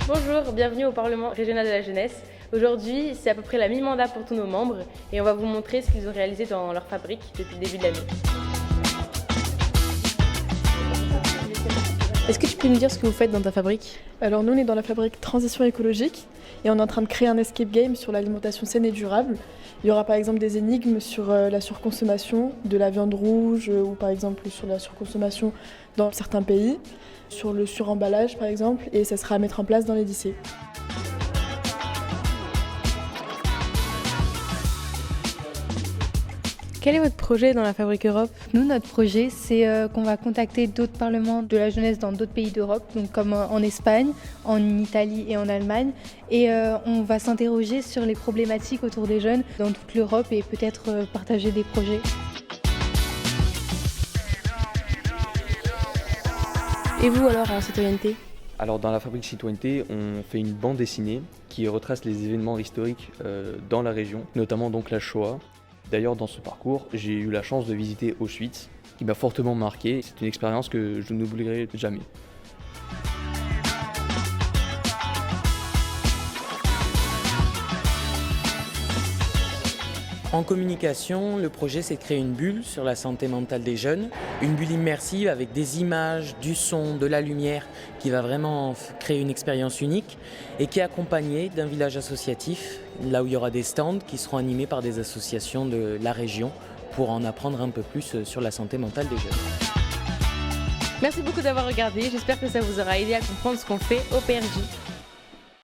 Bonjour, bienvenue au Parlement régional de la jeunesse. Aujourd'hui, c'est à peu près la mi-mandat pour tous nos membres et on va vous montrer ce qu'ils ont réalisé dans leur fabrique depuis le début de l'année. Est-ce que tu peux nous dire ce que vous faites dans ta fabrique ? Alors nous, on est dans la fabrique Transition écologique et on est en train de créer un escape game sur l'alimentation saine et durable. Il y aura par exemple des énigmes sur la surconsommation de la viande rouge ou par exemple sur la surconsommation dans certains pays, sur le suremballage par exemple, et ça sera à mettre en place dans les lycées. Quel est votre projet dans la Fabrique Europe ? Nous, notre projet, c'est qu'on va contacter d'autres parlements de la jeunesse dans d'autres pays d'Europe, donc comme en Espagne, en Italie et en Allemagne. Et on va s'interroger sur les problématiques autour des jeunes dans toute l'Europe et peut-être partager des projets. Et vous alors en citoyenneté ? Alors dans la Fabrique Citoyenneté, on fait une bande dessinée qui retrace les événements historiques dans la région, notamment donc la Shoah. D'ailleurs, dans ce parcours, j'ai eu la chance de visiter Auschwitz, qui m'a fortement marqué. C'est une expérience que je n'oublierai jamais. En communication, le projet c'est de créer une bulle sur la santé mentale des jeunes, une bulle immersive avec des images, du son, de la lumière qui va vraiment créer une expérience unique et qui est accompagnée d'un village associatif, là où il y aura des stands qui seront animés par des associations de la région pour en apprendre un peu plus sur la santé mentale des jeunes. Merci beaucoup d'avoir regardé, j'espère que ça vous aura aidé à comprendre ce qu'on fait au PRJ.